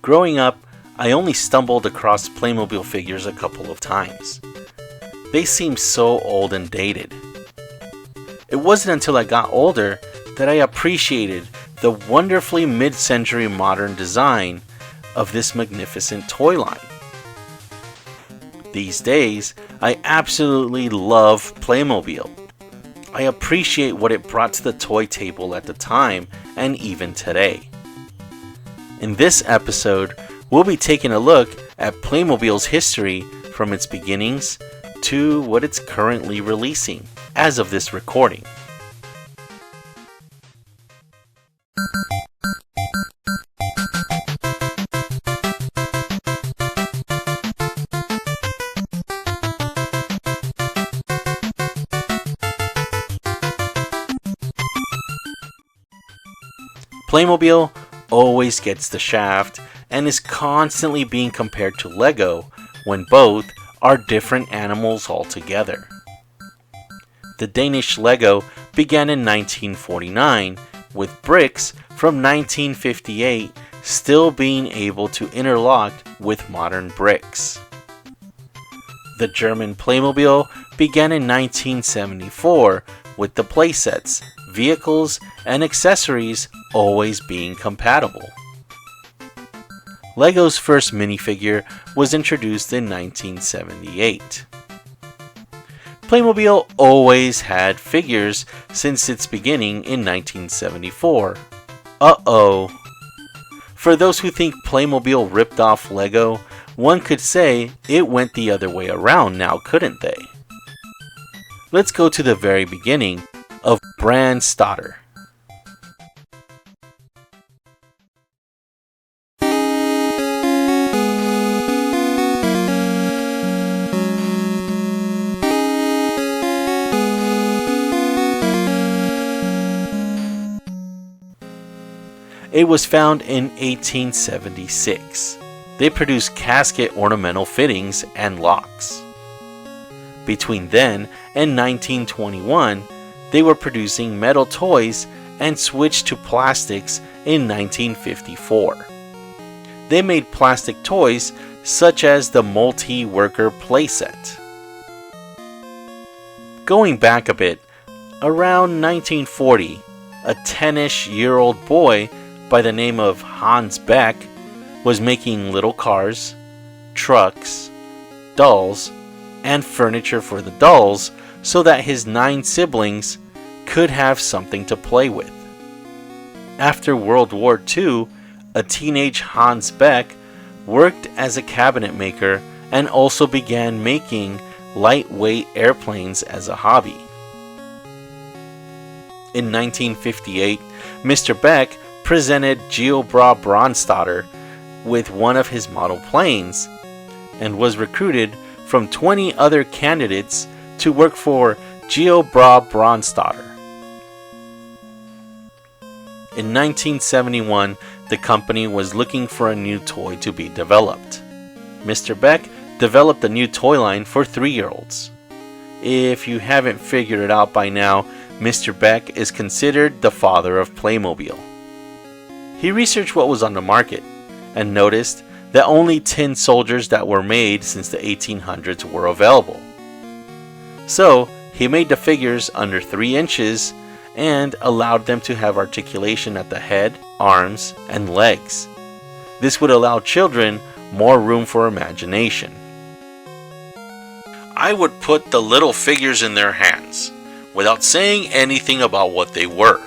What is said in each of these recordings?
Growing up, I only stumbled across Playmobil figures a couple of times. They seemed so old and dated. It wasn't until I got older that I appreciated the wonderfully mid-century modern design of this magnificent toy line. These days, I absolutely love Playmobil. I appreciate what it brought to the toy table at the time and even today. In this episode, we'll be taking a look at Playmobil's history from its beginnings to what it's currently releasing as of this recording. Playmobil always gets the shaft and is constantly being compared to Lego when both are different animals altogether. The Danish Lego began in 1949, with bricks from 1958 still being able to interlock with modern bricks. The German Playmobil began in 1974, with the playsets, vehicles, and accessories always being compatible. Lego's first minifigure was introduced in 1978. Playmobil always had figures since its beginning in 1974. Uh-oh. For those who think Playmobil ripped off Lego, one could say it went the other way around now, couldn't they? Let's go to the very beginning of Bandit. It was found in 1876. They produced casket ornamental fittings and locks. Between then and 1921, they were producing metal toys and switched to plastics in 1954. They made plastic toys such as the multi-worker playset. Going back a bit, around 1940, a 10-ish-year-old boy by the name of Hans Beck was making little cars, trucks, dolls, and furniture for the dolls so that his 9 siblings could have something to play with. After World War II, a teenage Hans Beck worked as a cabinet maker and also began making lightweight airplanes as a hobby. In 1958, Mr. Beck presented Geobra Brandstatter with one of his model planes and was recruited from 20 other candidates to work for Geobra Brandstatter. In 1971, the company was looking for a new toy to be developed. Mr. Beck developed a new toy line for 3-year-olds. If you haven't figured it out by now, Mr. Beck is considered the father of Playmobil. He researched what was on the market and noticed that only tin soldiers that were made since the 1800s were available. So he made the figures under 3 inches and allowed them to have articulation at the head, arms, and legs. This would allow children more room for imagination. I would put the little figures in their hands without saying anything about what they were.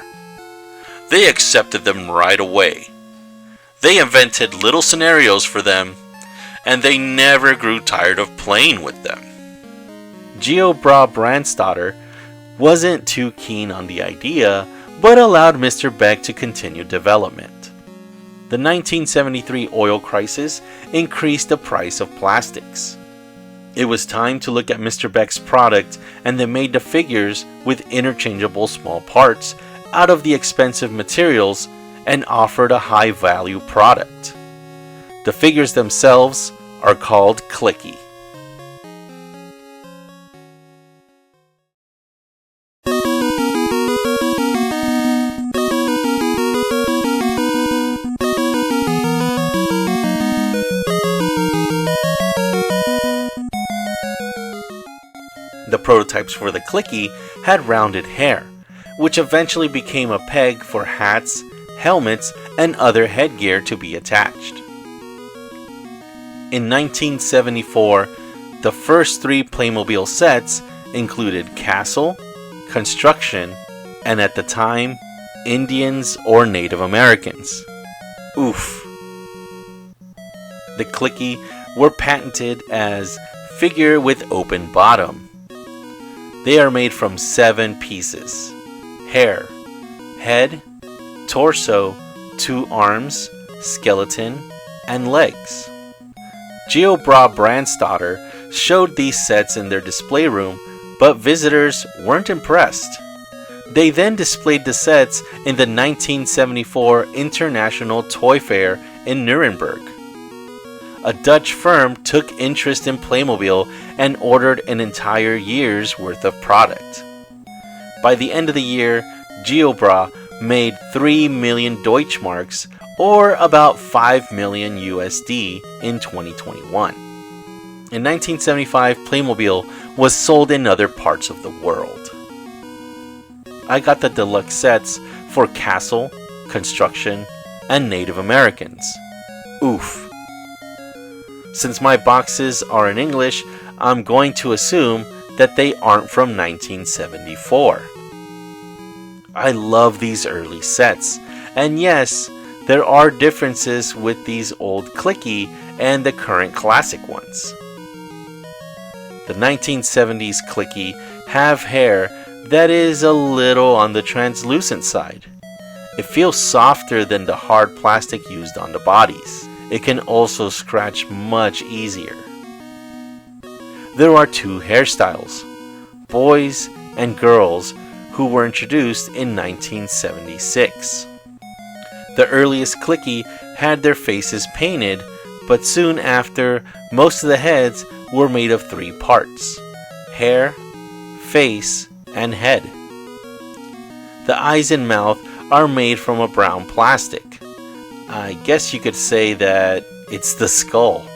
They accepted them right away. They invented little scenarios for them, and they never grew tired of playing with them. Geobra Brandstatter wasn't too keen on the idea, but allowed Mr. Beck to continue development. The 1973 oil crisis increased the price of plastics. It was time to look at Mr. Beck's product, and they made the figures with interchangeable small parts out of the expensive materials and offered a high-value product. The figures themselves are called Clicky. prototypes for the clicky had rounded hair, which eventually became a peg for hats, helmets, and other headgear to be attached. In 1974, the first 3 Playmobil sets included Castle, Construction, and at the time, Indians or Native Americans. Oof. The clicky were patented as figure with open bottom. They are made from 7 pieces: hair, head, torso, 2 arms, skeleton, and legs. GeoBra Brandstatter showed these sets in their display room, but visitors weren't impressed. They then displayed the sets in the 1974 International Toy Fair in Nuremberg. A Dutch firm took interest in Playmobil and ordered an entire year's worth of product. By the end of the year, GeoBra made 3 million Deutschmarks, or about 5 million USD in 2021. In 1975, Playmobil was sold in other parts of the world. I got the deluxe sets for Castle, Construction, and Native Americans. Oof. Since my boxes are in English, I'm going to assume that they aren't from 1974. I love these early sets, and yes, there are differences with these old clicky and the current classic ones. The 1970s clicky have hair that is a little on the translucent side. It feels softer than the hard plastic used on the bodies. It can also scratch much easier. There are 2 hairstyles, boys and girls, who were introduced in 1976. The earliest clicky had their faces painted, but soon after, most of the heads were made of 3 parts: hair, face, and head. The eyes and mouth are made from a brown plastic. I guess you could say that it's the skull.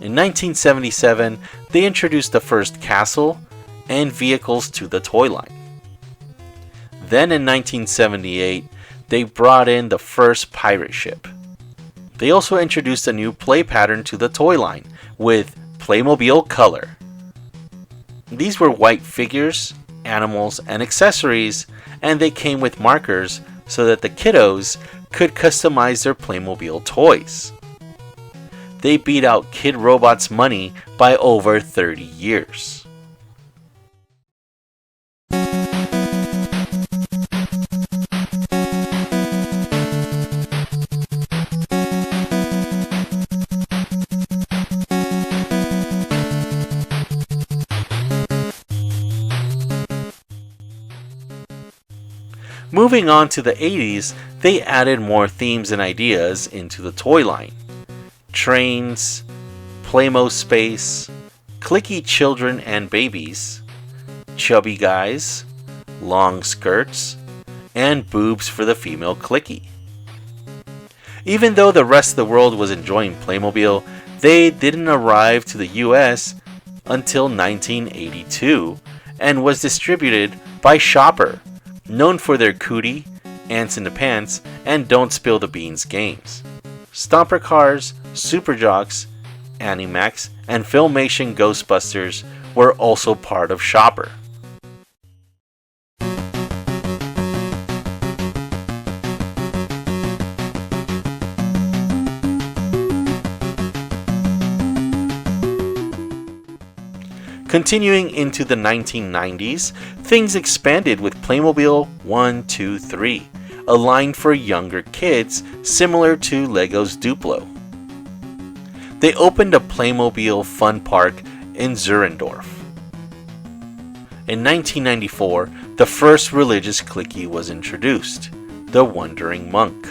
In 1977, they introduced the first castle and vehicles to the toy line. Then in 1978, they brought in the first pirate ship. They also introduced a new play pattern to the toy line with Playmobil Color. These were white figures, animals, and accessories, and they came with markers so that the kiddos could customize their Playmobil toys. They beat out Kid Robot's money by over 30 years. Moving on to the 80s, they added more themes and ideas into the toy line. Trains, Playmo Space, clicky children and babies, chubby guys, long skirts, and boobs for the female clicky. Even though the rest of the world was enjoying Playmobil, they didn't arrive to the US until 1982 and was distributed by Shopper, known for their Cootie, Ants in the Pants, and Don't Spill the Beans games. Stomper Cars, Super Jocks, Animax, and Filmation Ghostbusters were also part of Shopper. Continuing into the 1990s, things expanded with Playmobil 1, 2, 3, a line for younger kids similar to Lego's Duplo. They opened a Playmobil fun park in Zurendorf. In 1994, the first religious clicky was introduced, the Wandering Monk.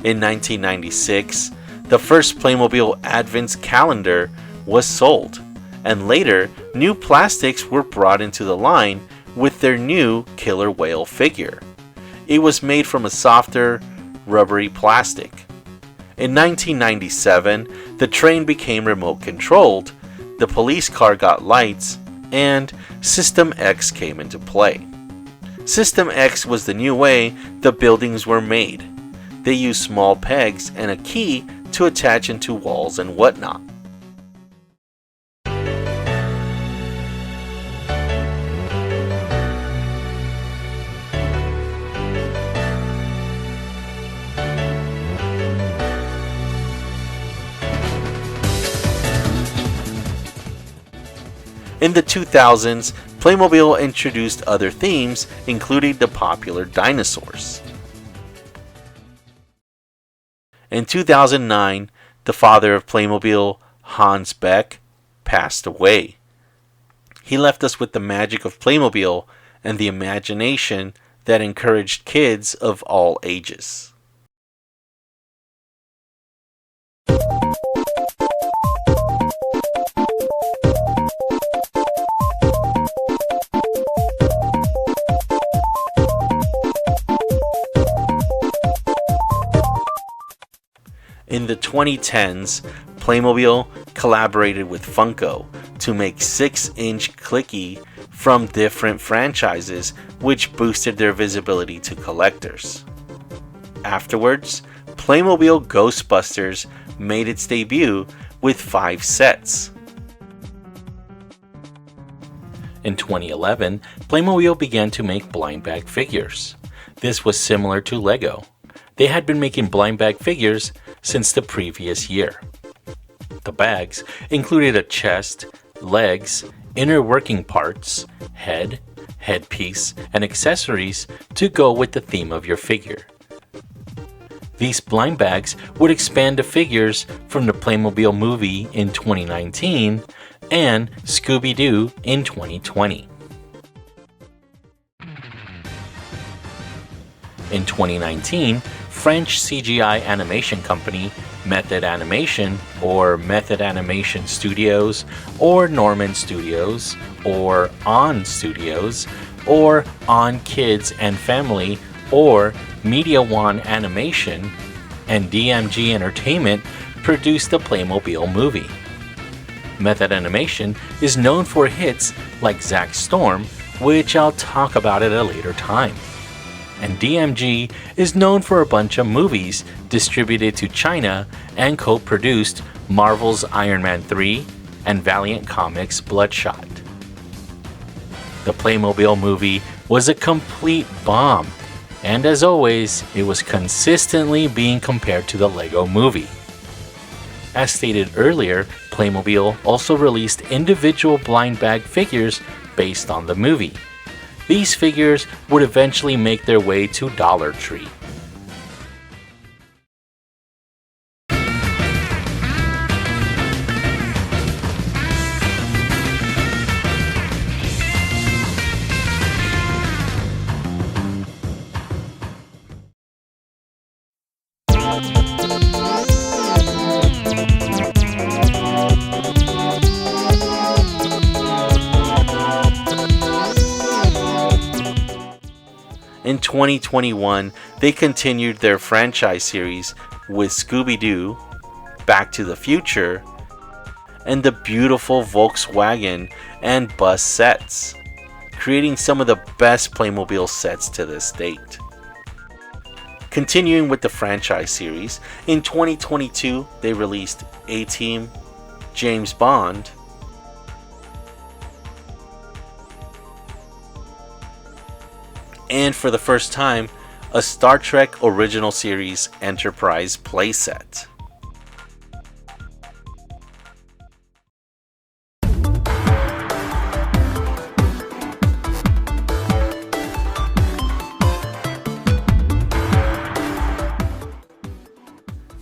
In 1996, the first Playmobil Advent calendar was sold, and later new plastics were brought into the line with their new killer whale figure. It was made from a softer, rubbery plastic. In 1997, the train became remote controlled, the police car got lights, and System X came into play. System X was the new way the buildings were made. They used small pegs and a key to attach into walls and whatnot. In the 2000s, Playmobil introduced other themes, including the popular dinosaurs. In 2009, the father of Playmobil, Hans Beck, passed away. He left us with the magic of Playmobil and the imagination that encouraged kids of all ages. In the 2010s, Playmobil collaborated with Funko to make 6-inch Clicky from different franchises, which boosted their visibility to collectors. Afterwards, Playmobil Ghostbusters made its debut with 5 sets. In 2011, Playmobil began to make blind bag figures. This was similar to Lego. They had been making blind bag figures since the previous year. The bags included a chest, legs, inner working parts, head, headpiece, and accessories to go with the theme of your figure. These blind bags would expand the figures from the Playmobil movie in 2019 and Scooby-Doo in 2020. In 2019, French CGI animation company Method Animation or Method Animation Studios or Norman Studios or On Studios or On Kids and Family or Media One Animation and DMG Entertainment produced the Playmobil movie. Method Animation is known for hits like Zack Storm, which I'll talk about at a later time. And DMG is known for a bunch of movies distributed to China and co-produced Marvel's Iron Man 3 and Valiant Comics' Bloodshot. The Playmobil movie was a complete bomb, and as always, it was consistently being compared to the Lego movie. As stated earlier, Playmobil also released individual blind bag figures based on the movie. These figures would eventually make their way to Dollar Tree. In 2021, they continued their franchise series with Scooby-Doo, Back to the Future, and the beautiful Volkswagen and bus sets, creating some of the best Playmobil sets to this date. Continuing with the franchise series, in 2022, they released A-Team, James Bond, and for the first time, a Star Trek Original Series Enterprise playset.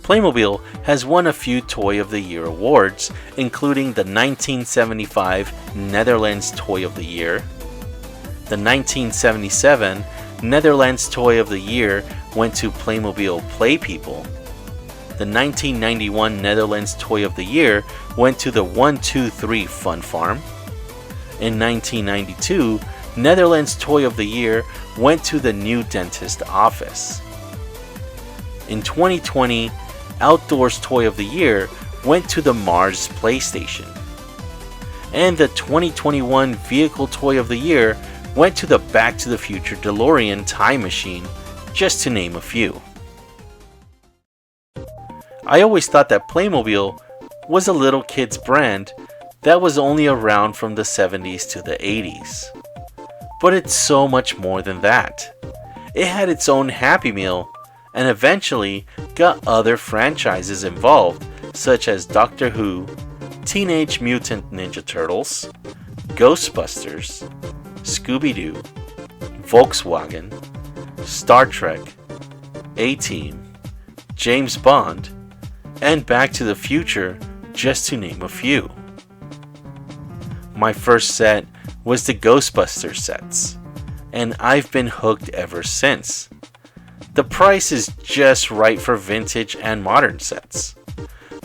Playmobil has won a few Toy of the Year awards, including the 1975 Netherlands Toy of the Year, the 1977 Netherlands Toy of the Year went to Playmobil Play People. The The 1991 Netherlands Toy of the Year went to the 123 Fun Farm. In 1992, Netherlands Toy of the Year went to the New Dentist Office. In 2020, Outdoors Toy of the Year went to the Mars PlayStation. And the 2021 Vehicle Toy of the Year went to the Back to the Future DeLorean Time Machine, just to name a few. I always thought that Playmobil was a little kid's brand that was only around from the 70s to the 80s. But it's so much more than that. It had its own Happy Meal and eventually got other franchises involved, such as Doctor Who, Teenage Mutant Ninja Turtles, Ghostbusters, Scooby-Doo, Volkswagen, Star Trek, A-Team, James Bond, and Back to the Future, just to name a few. My first set was the Ghostbusters sets, and I've been hooked ever since. The price is just right for vintage and modern sets.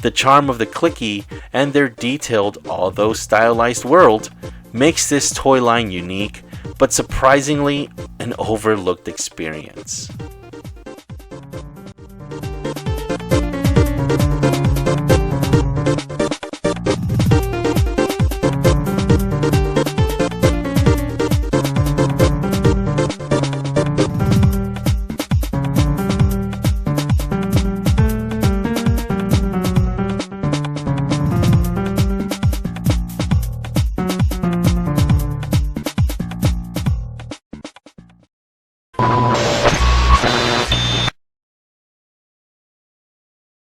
The charm of the clicky and their detailed, although stylized world makes this toy line unique, but surprisingly an overlooked experience.